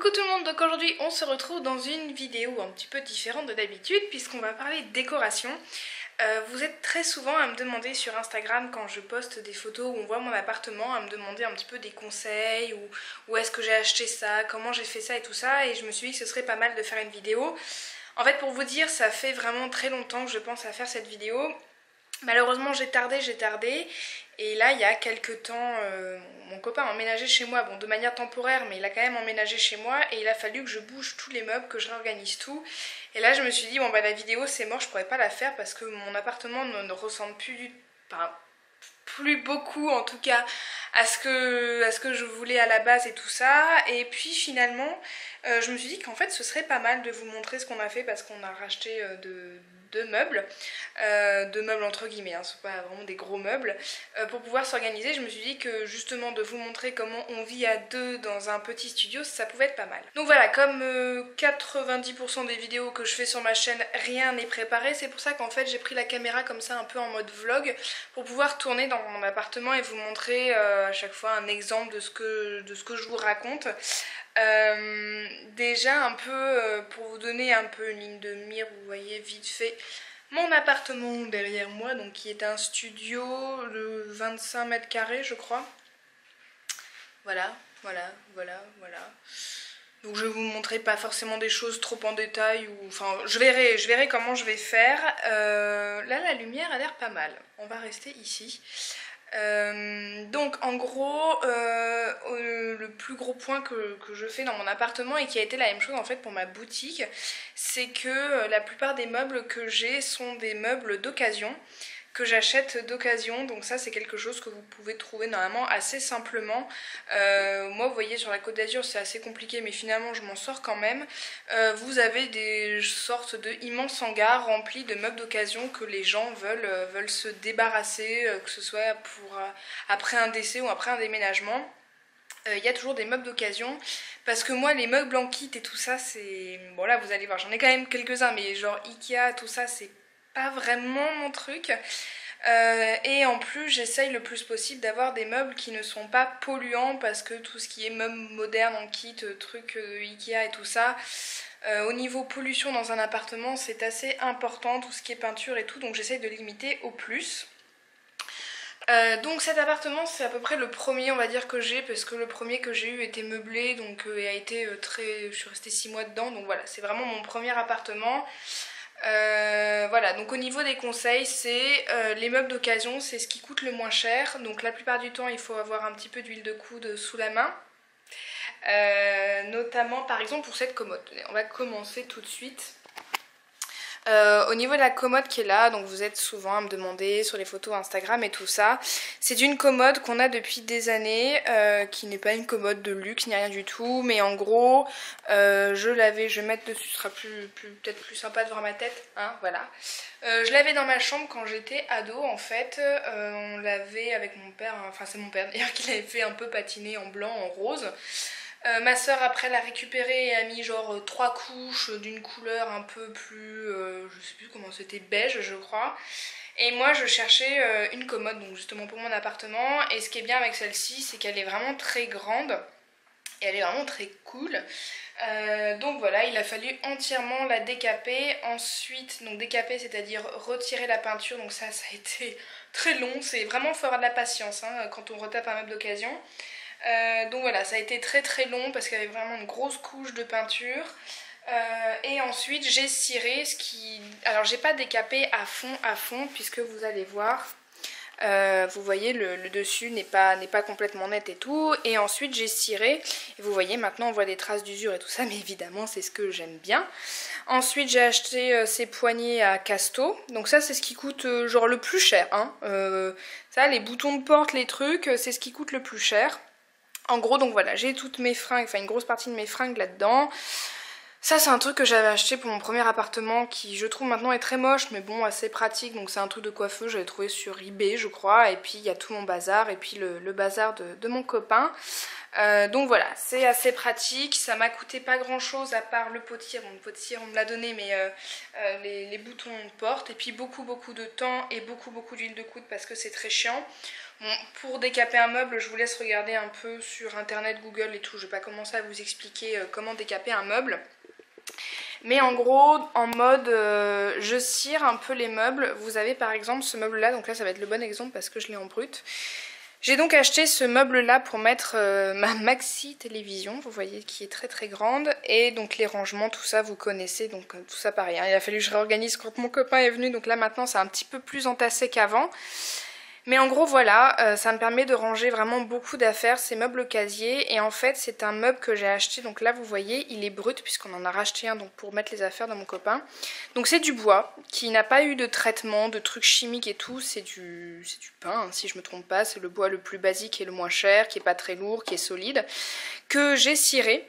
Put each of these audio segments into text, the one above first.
Coucou tout le monde, donc aujourd'hui on se retrouve dans une vidéo un petit peu différente de d'habitude puisqu'on va parler de décoration. Vous êtes très souvent à me demander sur Instagram quand je poste des photos où on voit mon appartement, à me demander un petit peu des conseils ou où est-ce que j'ai acheté ça, comment j'ai fait ça et tout ça, et je me suis dit que ce serait pas mal de faire une vidéo. En fait, pour vous dire, ça fait vraiment très longtemps que je pense à faire cette vidéo. Malheureusement j'ai tardé, et là il y a quelques temps mon copain a emménagé chez moi, bon de manière temporaire mais il a quand même emménagé chez moi et il a fallu que je bouge tous les meubles, que je réorganise tout, et là je me suis dit bon bah la vidéo c'est mort, je pourrais pas la faire parce que mon appartement ne ressemble plus beaucoup en tout cas à ce que je voulais à la base et tout ça, et puis finalement je me suis dit qu'en fait ce serait pas mal de vous montrer ce qu'on a fait parce qu'on a racheté deux meubles entre guillemets, hein, ce sont pas vraiment des gros meubles, pour pouvoir s'organiser. Je me suis dit que justement de vous montrer comment on vit à deux dans un petit studio, ça pouvait être pas mal. Donc voilà, comme 90% des vidéos que je fais sur ma chaîne, rien n'est préparé, c'est pour ça qu'en fait j'ai pris la caméra comme ça un peu en mode vlog pour pouvoir tourner dans mon appartement et vous montrer à chaque fois un exemple de ce que je vous raconte. Déjà un peu pour vous donner un peu une ligne de mire, vous voyez vite fait mon appartement derrière moi, donc qui est un studio de 25 mètres carrés je crois. Voilà. Donc je vais vous montrer pas forcément des choses trop en détail, ou enfin je verrai comment je vais faire. Là la lumière a l'air pas mal, on va rester ici. Donc en gros le plus gros point que je fais dans mon appartement, et qui a été la même chose en fait pour ma boutique, c'est que la plupart des meubles que j'ai sont des meubles d'occasion, que j'achète d'occasion, donc ça c'est quelque chose que vous pouvez trouver normalement assez simplement. Moi vous voyez sur la Côte d'Azur c'est assez compliqué mais finalement je m'en sors quand même. Vous avez des sortes de immenses hangars remplis de meubles d'occasion que les gens veulent se débarrasser, que ce soit pour après un décès ou après un déménagement. Il y a toujours des meubles d'occasion, parce que moi les meubles en kit et tout ça c'est... Bon là vous allez voir, j'en ai quand même quelques-uns, mais genre Ikea tout ça c'est pas vraiment mon truc. Et en plus j'essaye le plus possible d'avoir des meubles qui ne sont pas polluants, parce que tout ce qui est meubles modernes en kit, trucs Ikea et tout ça, au niveau pollution dans un appartement c'est assez important, tout ce qui est peinture et tout, donc j'essaye de limiter au plus. Donc cet appartement c'est à peu près le premier on va dire que j'ai, parce que le premier que j'ai eu était meublé, donc et a été je suis restée 6 mois dedans, donc voilà c'est vraiment mon premier appartement. Voilà, donc au niveau des conseils, c'est les meubles d'occasion, c'est ce qui coûte le moins cher, donc la plupart du temps il faut avoir un petit peu d'huile de coude sous la main. Notamment par exemple pour cette commode, on va commencer tout de suite. Au niveau de la commode qui est là, donc vous êtes souvent à me demander sur les photos Instagram et tout ça, c'est une commode qu'on a depuis des années, qui n'est pas une commode de luxe ni rien du tout, mais en gros je vais mettre dessus, ce sera peut-être plus sympa de voir ma tête, hein, voilà. Je l'avais dans ma chambre quand j'étais ado en fait, on l'avait avec mon père, enfin c'est mon père d'ailleurs qui l'avait fait un peu patiner en blanc, en rose. Ma soeur après l'a récupéré et a mis genre 3 couches d'une couleur un peu plus, je sais plus comment c'était, beige je crois. Et moi je cherchais une commode donc justement pour mon appartement, et ce qui est bien avec celle-ci c'est qu'elle est vraiment très grande et elle est vraiment très cool. Donc voilà, il a fallu entièrement la décaper, ensuite donc décaper c'est-à-dire retirer la peinture, donc ça a été très long, c'est vraiment faut avoir de la patience hein, quand on retape un meuble d'occasion. Donc voilà, ça a été très long parce qu'il y avait vraiment une grosse couche de peinture. Et ensuite j'ai ciré ce qui... Alors j'ai pas décapé à fond puisque vous allez voir, vous voyez le dessus n'est pas complètement net et tout. Et ensuite j'ai ciré, et vous voyez maintenant on voit des traces d'usure et tout ça, mais évidemment c'est ce que j'aime bien. Ensuite j'ai acheté ces poignées à Casto, donc ça c'est ce qui coûte genre le plus cher hein. Ça les boutons de porte, les trucs, c'est ce qui coûte le plus cher. En gros donc voilà, j'ai toutes mes fringues, enfin une grosse partie de mes fringues là-dedans. Ça c'est un truc que j'avais acheté pour mon premier appartement, qui je trouve maintenant est très moche mais bon assez pratique, donc c'est un truc de coiffeuse, j'avais trouvé sur eBay je crois, et puis il y a tout mon bazar, et puis le bazar de mon copain. Donc voilà, c'est assez pratique, ça m'a coûté pas grand chose à part le pot de cire. Bon, le pot de cire on me l'a donné, mais les boutons de porte, et puis beaucoup de temps et beaucoup d'huile de coude parce que c'est très chiant. Bon, pour décaper un meuble, je vous laisse regarder un peu sur internet, Google et tout, je vais pas commencer à vous expliquer comment décaper un meuble. Mais en gros, en mode je cire un peu les meubles. Vous avez par exemple ce meuble là, donc là ça va être le bon exemple parce que je l'ai en brut. J'ai donc acheté ce meuble là pour mettre ma maxi télévision, vous voyez, qui est très grande. Et donc les rangements, tout ça vous connaissez, donc tout ça pareil, hein. Il a fallu que je réorganise quand mon copain est venu, donc là maintenant c'est un petit peu plus entassé qu'avant. Mais en gros voilà, ça me permet de ranger vraiment beaucoup d'affaires, ces meubles casiers. Et en fait c'est un meuble que j'ai acheté, donc là vous voyez il est brut puisqu'on en a racheté un donc pour mettre les affaires dans mon copain. Donc c'est du bois qui n'a pas eu de traitement, de trucs chimiques et tout, c'est du pin hein, si je me trompe pas, c'est le bois le plus basique et le moins cher, qui est pas très lourd, qui est solide, que j'ai ciré.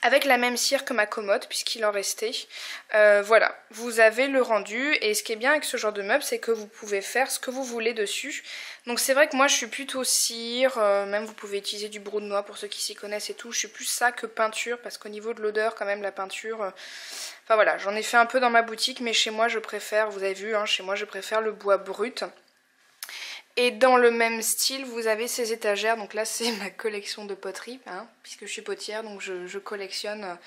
Avec la même cire que ma commode puisqu'il en restait. Voilà, vous avez le rendu. Et ce qui est bien avec ce genre de meuble, c'est que vous pouvez faire ce que vous voulez dessus. Donc c'est vrai que moi je suis plutôt cire, même vous pouvez utiliser du brou de noix pour ceux qui s'y connaissent et tout. Je suis plus ça que peinture parce qu'au niveau de l'odeur quand même la peinture... Enfin voilà, j'en ai fait un peu dans ma boutique mais chez moi je préfère, vous avez vu, hein, chez moi je préfère le bois brut. Et dans le même style, vous avez ces étagères. Donc là, c'est ma collection de poterie, hein, puisque je suis potière, donc je collectionne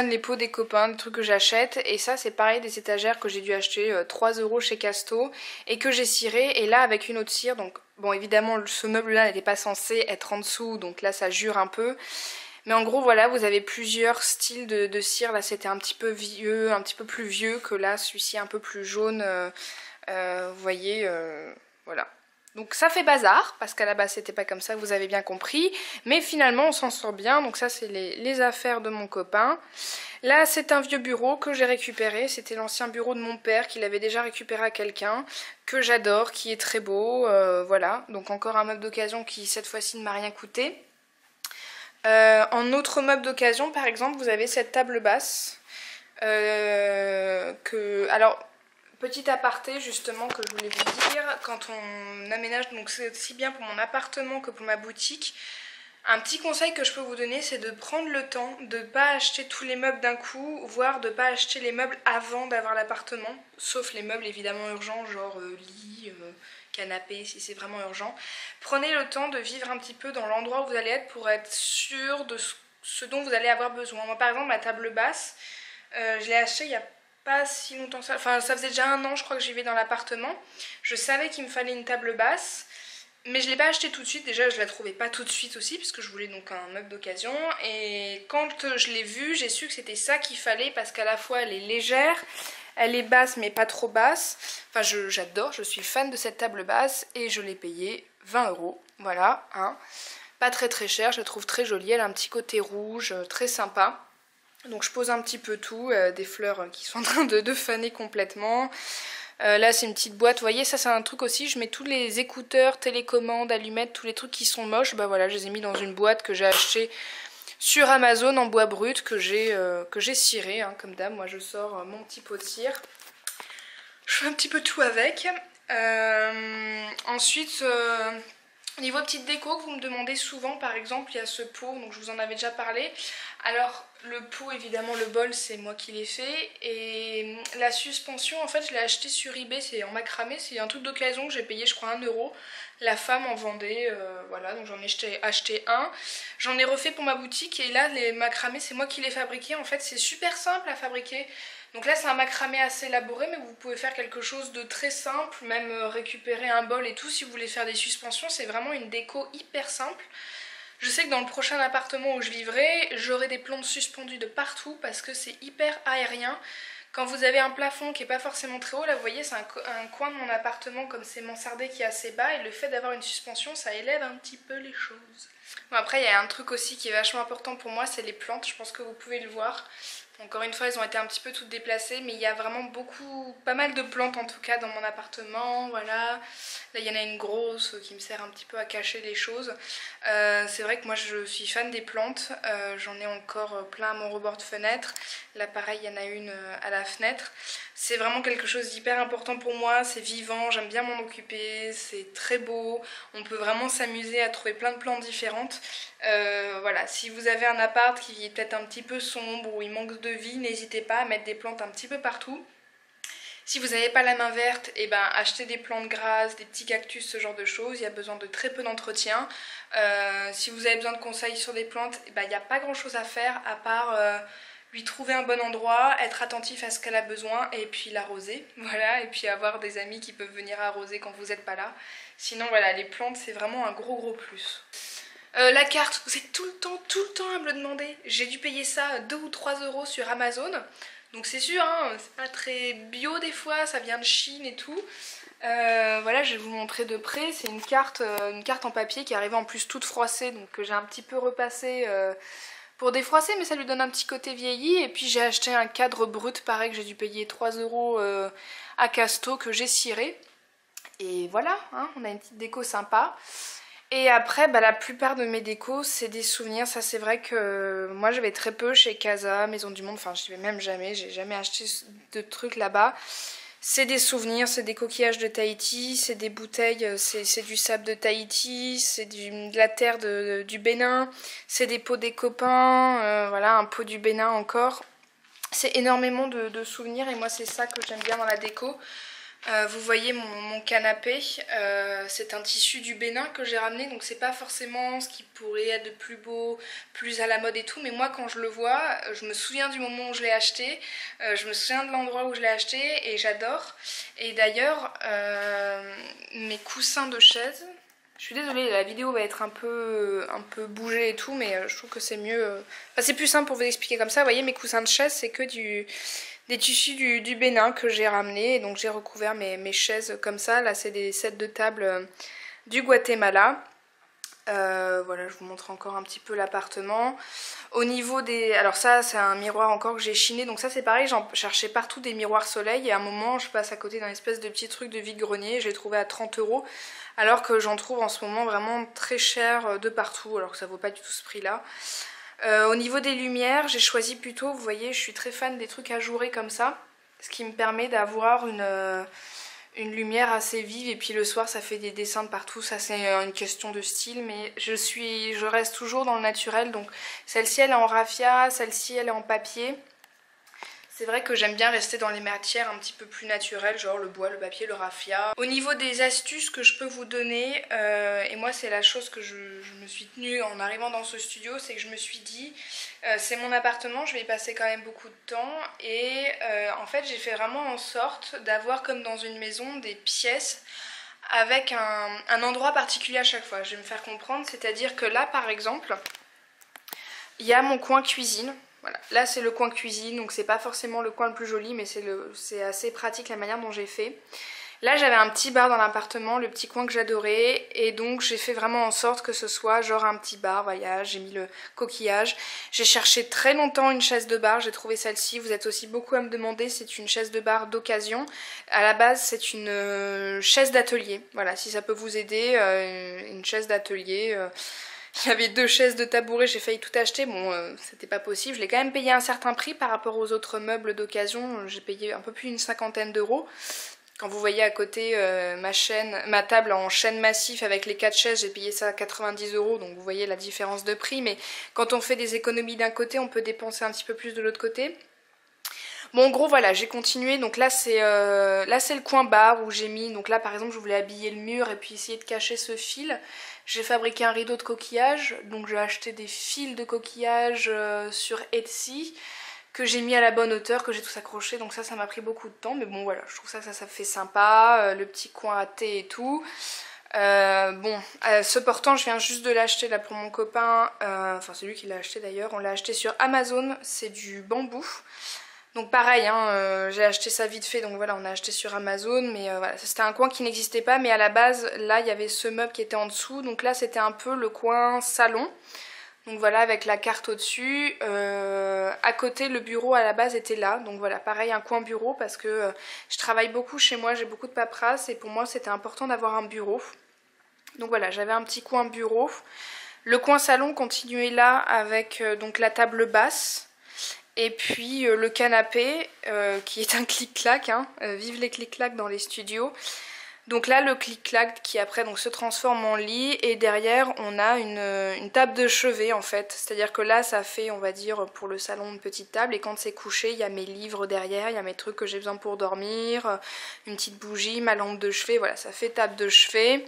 les pots des copains, des trucs que j'achète. Et ça, c'est pareil, des étagères que j'ai dû acheter 3 € chez Casto et que j'ai ciré. Et là, avec une autre cire, donc bon, évidemment, ce meuble-là n'était pas censé être en dessous, donc là, ça jure un peu. Mais en gros, voilà, vous avez plusieurs styles de cire. Là, c'était un petit peu vieux, un petit peu plus vieux que là, celui-ci un peu plus jaune. Vous voyez... Voilà. Donc ça fait bazar, parce qu'à la base c'était pas comme ça, vous avez bien compris. Mais finalement on s'en sort bien, donc ça c'est les affaires de mon copain. Là c'est un vieux bureau que j'ai récupéré, c'était l'ancien bureau de mon père qu'il avait déjà récupéré à quelqu'un, que j'adore, qui est très beau, voilà. Donc encore un meuble d'occasion qui cette fois-ci ne m'a rien coûté. En autre meuble d'occasion par exemple vous avez cette table basse. Alors... Petit aparté justement que je voulais vous dire, quand on aménage, donc c'est aussi bien pour mon appartement que pour ma boutique, un petit conseil que je peux vous donner c'est de prendre le temps de ne pas acheter tous les meubles d'un coup, voire de ne pas acheter les meubles avant d'avoir l'appartement, sauf les meubles évidemment urgents genre lit, canapé si c'est vraiment urgent. Prenez le temps de vivre un petit peu dans l'endroit où vous allez être pour être sûr de ce dont vous allez avoir besoin. Moi par exemple ma table basse, je l'ai achetée il y a pas si longtemps que ça, enfin ça faisait déjà 1 an je crois que j'y vais dans l'appartement. Je savais qu'il me fallait une table basse, mais je l'ai pas achetée tout de suite, déjà je la trouvais pas tout de suite aussi, parce que je voulais donc un meuble d'occasion, et quand je l'ai vue, j'ai su que c'était ça qu'il fallait, parce qu'à la fois elle est légère, elle est basse mais pas trop basse, enfin j'adore, je suis fan de cette table basse, et je l'ai payée 20 €, voilà, hein. Pas très cher, je la trouve très jolie, elle a un petit côté rouge, très sympa. Donc je pose un petit peu tout, des fleurs qui sont en train de faner complètement. Là c'est une petite boîte, vous voyez ça c'est un truc aussi, je mets tous les écouteurs, télécommandes, allumettes, tous les trucs qui sont moches, bah voilà je les ai mis dans une boîte que j'ai achetée sur Amazon en bois brut, que j'ai ciré, hein, comme d'hab, moi je sors mon petit pot de cire. Je fais un petit peu tout avec. Ensuite... Au niveau petite déco que vous me demandez souvent, par exemple, il y a ce pot, donc je vous en avais déjà parlé. Alors le pot, évidemment le bol c'est moi qui l'ai fait, et la suspension en fait je l'ai acheté sur eBay, c'est en macramé, c'est un truc d'occasion que j'ai payé je crois 1 €. La femme en vendait, voilà, donc j'en ai acheté un. J'en ai refait pour ma boutique, et là les macramés c'est moi qui les fabriqué, en fait c'est super simple à fabriquer. Donc là c'est un macramé assez élaboré, mais vous pouvez faire quelque chose de très simple, même récupérer un bol et tout si vous voulez faire des suspensions, c'est vraiment une déco hyper simple. Je sais que dans le prochain appartement où je vivrai, j'aurai des plantes suspendues de partout parce que c'est hyper aérien. Quand vous avez un plafond qui n'est pas forcément très haut, là vous voyez c'est un coin de mon appartement comme c'est mansardé qui est assez bas, et le fait d'avoir une suspension ça élève un petit peu les choses. Bon, après il y a un truc aussi qui est vachement important pour moi, c'est les plantes, je pense que vous pouvez le voir. Encore une fois, elles ont été un petit peu toutes déplacées, mais il y a vraiment pas mal de plantes en tout cas dans mon appartement, voilà. Là, il y en a une grosse qui me sert un petit peu à cacher les choses. C'est vrai que moi, je suis fan des plantes. J'en ai encore plein à mon rebord de fenêtre. Là, pareil, il y en a une à la fenêtre. C'est vraiment quelque chose d'hyper important pour moi, c'est vivant, j'aime bien m'en occuper, c'est très beau, on peut vraiment s'amuser à trouver plein de plantes différentes. Voilà, si vous avez un appart qui est peut-être un petit peu sombre ou il manque de vie, n'hésitez pas à mettre des plantes un petit peu partout. Si vous n'avez pas la main verte, et ben achetez des plantes grasses, des petits cactus, ce genre de choses. Il y a besoin de très peu d'entretien. Si vous avez besoin de conseils sur des plantes, et ben, il n'y a pas grand chose à faire à part lui trouver un bon endroit, être attentif à ce qu'elle a besoin et puis l'arroser. Voilà, et puis avoir des amis qui peuvent venir arroser quand vous n'êtes pas là. Sinon voilà, les plantes c'est vraiment un gros plus. La carte, vous êtes tout le temps à me le demander. J'ai dû payer ça 2 ou 3 euros sur Amazon. Donc c'est sûr, hein, c'est pas très bio des fois, ça vient de Chine et tout. Voilà, je vais vous montrer de près. C'est une carte en papier qui arrive en plus toute froissée, donc que j'ai un petit peu repassée pour défroisser, mais ça lui donne un petit côté vieilli. Et puis j'ai acheté un cadre brut, pareil, que j'ai dû payer 3 euros à Casto, que j'ai ciré. Et voilà, hein, on a une petite déco sympa. Et après, bah, la plupart de mes décos, c'est des souvenirs. Ça, c'est vrai que moi, je vais très peu chez Casa, Maison du Monde. Enfin, je n'y vais même jamais. J'ai jamais acheté de trucs là-bas. C'est des souvenirs, c'est des coquillages de Tahiti, c'est des bouteilles, c'est du sable de Tahiti, c'est de la terre du Bénin, c'est des pots des copains, voilà, un pot du Bénin encore. C'est énormément de souvenirs et moi, c'est ça que j'aime bien dans la déco. Vous voyez mon canapé, c'est un tissu du Bénin que j'ai ramené, donc c'est pas forcément ce qui pourrait être de plus beau, plus à la mode et tout, mais moi quand je le vois, je me souviens du moment où je l'ai acheté, je me souviens de l'endroit où je l'ai acheté et j'adore. Et d'ailleurs, mes coussins de chaise, je suis désolée, la vidéo va être un peu bougée et tout, mais je trouve que c'est mieux, enfin, c'est plus simple pour vous expliquer comme ça. Vous voyez, mes coussins de chaise, c'est que des tissus du Bénin que j'ai ramené, et donc j'ai recouvert mes chaises comme ça. Là c'est des sets de table du Guatemala. Voilà, je vous montre encore un petit peu l'appartement. Au niveau des... Alors ça c'est un miroir encore que j'ai chiné, donc ça c'est pareil, j'en cherchais partout des miroirs soleil et à un moment je passe à côté d'un espèce de petit truc de vide-grenier, je l'ai trouvé à 30 euros alors que j'en trouve en ce moment vraiment très cher de partout, alors que ça vaut pas du tout ce prix là. Au niveau des lumières, j'ai choisi plutôt, vous voyez, je suis très fan des trucs ajourés comme ça, ce qui me permet d'avoir une lumière assez vive et puis le soir ça fait des dessins de partout. Ça c'est une question de style, mais je reste toujours dans le naturel, donc celle-ci elle est en raffia, celle-ci elle est en papier. C'est vrai que j'aime bien rester dans les matières un petit peu plus naturelles, genre le bois, le papier, le raffia. Au niveau des astuces que je peux vous donner, et moi c'est la chose que je me suis tenue en arrivant dans ce studio, c'est que je me suis dit, c'est mon appartement, je vais y passer quand même beaucoup de temps, et en fait j'ai fait vraiment en sorte d'avoir comme dans une maison des pièces avec un endroit particulier à chaque fois. Je vais me faire comprendre, c'est-à-dire que là par exemple, il y a mon coin cuisine. Voilà, là c'est le coin cuisine, donc c'est pas forcément le coin le plus joli, mais c'est assez pratique la manière dont j'ai fait. Là j'avais un petit bar dans l'appartement, le petit coin que j'adorais, et donc j'ai fait vraiment en sorte que ce soit genre un petit bar, voilà, j'ai mis le coquillage. J'ai cherché très longtemps une chaise de bar, j'ai trouvé celle-ci, vous êtes aussi beaucoup à me demander, c'est une chaise de bar d'occasion. À la base c'est une chaise d'atelier, voilà, si ça peut vous aider, une chaise d'atelier. Il y avait 2 chaises de tabouret, j'ai failli tout acheter, bon c'était pas possible, je l'ai quand même payé un certain prix par rapport aux autres meubles d'occasion, j'ai payé un peu plus d'une 50aine d'euros. Quand vous voyez à côté ma table en chêne massif avec les 4 chaises, j'ai payé ça à 90 euros, donc vous voyez la différence de prix, mais quand on fait des économies d'un côté, on peut dépenser un petit peu plus de l'autre côté. Bon en gros voilà, j'ai continué, donc là c'est le coin bar où j'ai mis, donc là par exemple je voulais habiller le mur et puis essayer de cacher ce fil. J'ai fabriqué un rideau de coquillage, donc j'ai acheté des fils de coquillage sur Etsy que j'ai mis à la bonne hauteur, que j'ai tous accroché, donc ça m'a pris beaucoup de temps, mais bon voilà, je trouve ça fait sympa, le petit coin à thé et tout. Ce portant je viens juste de l'acheter là pour mon copain, enfin c'est lui qui l'a acheté d'ailleurs, on l'a acheté sur Amazon, c'est du bambou. Donc pareil, hein, j'ai acheté ça vite fait, donc voilà, on a acheté sur Amazon, mais voilà, c'était un coin qui n'existait pas, mais à la base, là, il y avait ce meuble qui était en dessous, donc là, c'était un peu le coin salon. Donc voilà, avec la carte au-dessus. À côté, le bureau à la base était là, donc voilà, pareil, un coin bureau, parce que je travaille beaucoup chez moi, j'ai beaucoup de paperasse, et pour moi, c'était important d'avoir un bureau. Donc voilà, j'avais un petit coin bureau. Le coin salon continuait là, avec donc la table basse. Et puis le canapé qui est un clic-clac, hein. Vive les clic-clac dans les studios. Donc là le clic-clac qui après donc se transforme en lit et derrière on a une table de chevet en fait. C'est-à-dire que là ça fait on va dire pour le salon une petite table et quand c'est couché il y a mes livres derrière, il y a mes trucs que j'ai besoin pour dormir, une petite bougie, ma lampe de chevet, voilà ça fait table de chevet.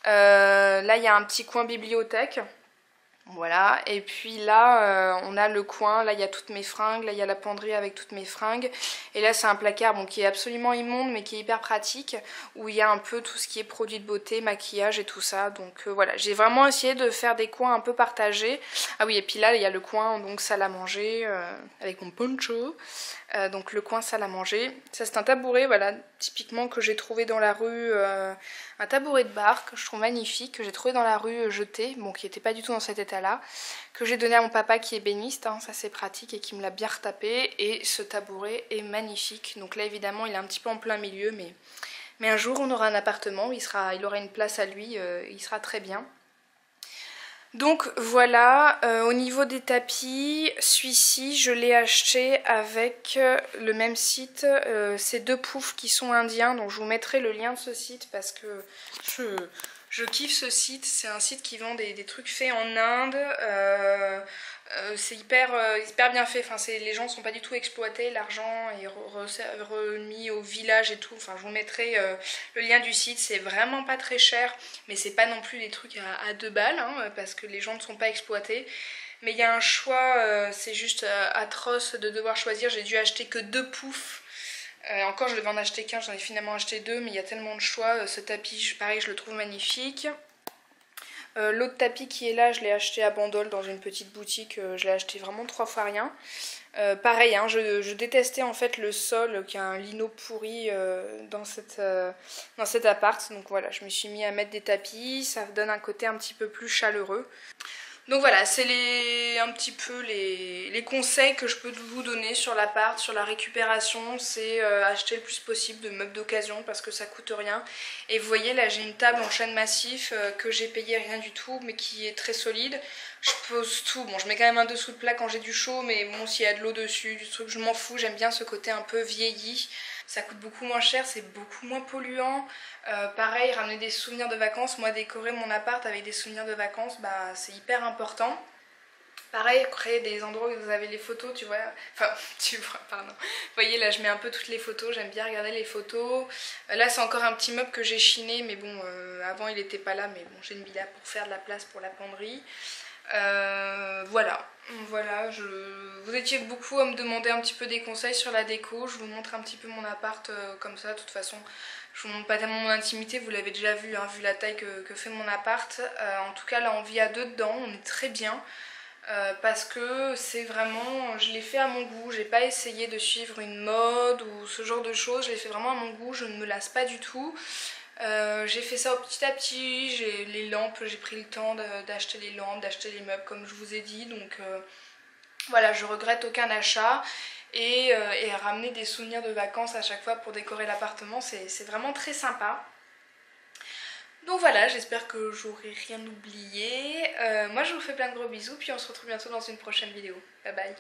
Là il y a un petit coin bibliothèque. Voilà, et puis là on a le coin, là il y a toutes mes fringues, là il y a la penderie avec toutes mes fringues, et là c'est un placard bon, qui est absolument immonde mais qui est hyper pratique, où il y a un peu tout ce qui est produits de beauté, maquillage et tout ça, donc voilà, j'ai vraiment essayé de faire des coins un peu partagés. Ah oui, et puis là il y a le coin donc salle à manger avec mon poncho, donc le coin salle à manger, ça c'est un tabouret voilà, typiquement que j'ai trouvé dans la rue, un tabouret de bar que je trouve magnifique, que j'ai trouvé dans la rue jeté, bon qui n'était pas du tout dans cet état là, que j'ai donné à mon papa qui est béniste, hein, ça c'est pratique et qui me l'a bien retapé, et ce tabouret est magnifique, donc là évidemment il est un petit peu en plein milieu, mais un jour on aura un appartement, il aura une place à lui, il sera très bien. Donc voilà, au niveau des tapis, celui-ci je l'ai acheté avec le même site, ces deux poufs qui sont indiens, donc je vous mettrai le lien de ce site parce que je kiffe ce site, c'est un site qui vend des trucs faits en Inde, c'est hyper bien fait, enfin, les gens ne sont pas du tout exploités, l'argent est remis au village et tout, enfin je vous mettrai le lien du site, c'est vraiment pas très cher, mais c'est pas non plus des trucs à 2 balles, hein, parce que les gens ne sont pas exploités. Mais il y a un choix, c'est juste atroce de devoir choisir, j'ai dû acheter que 2 poufs. Encore je devais en acheter qu'un, j'en ai finalement acheté 2, mais il y a tellement de choix, ce tapis pareil je le trouve magnifique. L'autre tapis qui est là, je l'ai acheté à Bandol dans une petite boutique, je l'ai acheté vraiment 3 fois rien. Pareil, hein, je détestais en fait le sol qui a un lino pourri dans cet appart, donc voilà, je me suis mis à mettre des tapis, ça donne un côté un petit peu plus chaleureux. Donc voilà, c'est un petit peu les conseils que je peux vous donner sur l'appart, sur la récupération, c'est acheter le plus possible de meubles d'occasion parce que ça coûte rien. Et vous voyez là j'ai une table en chêne massif que j'ai payé rien du tout mais qui est très solide. Je pose tout, bon je mets quand même un dessous de plat quand j'ai du chaud mais bon s'il y a de l'eau dessus, du truc, je m'en fous, j'aime bien ce côté un peu vieilli. Ça coûte beaucoup moins cher, c'est beaucoup moins polluant. Pareil, ramener des souvenirs de vacances. Moi, décorer mon appart avec des souvenirs de vacances, bah, c'est hyper important. Pareil, créer des endroits où vous avez les photos, tu vois. Enfin, tu vois, pardon. Vous voyez, là, je mets un peu toutes les photos. J'aime bien regarder les photos. Là, c'est encore un petit meuble que j'ai chiné, mais bon, avant, il n'était pas là. Mais bon, j'ai une billa pour faire de la place pour la penderie. Voilà, vous étiez beaucoup à me demander un petit peu des conseils sur la déco, je vous montre un petit peu mon appart comme ça, de toute façon je vous montre pas tellement mon intimité, vous l'avez déjà vu, hein, vu la taille que fait mon appart, en tout cas là on vit à 2 dedans, on est très bien, parce que c'est vraiment, je l'ai fait à mon goût, j'ai pas essayé de suivre une mode ou ce genre de choses, je l'ai fait vraiment à mon goût, je ne me lasse pas du tout. J'ai fait ça petit à petit, les lampes, j'ai pris le temps d'acheter les lampes, d'acheter les meubles comme je vous ai dit, donc voilà, je regrette aucun achat et ramener des souvenirs de vacances à chaque fois pour décorer l'appartement, c'est vraiment très sympa. Donc voilà, j'espère que j'aurai rien oublié, moi je vous fais plein de gros bisous puis on se retrouve bientôt dans une prochaine vidéo, bye bye.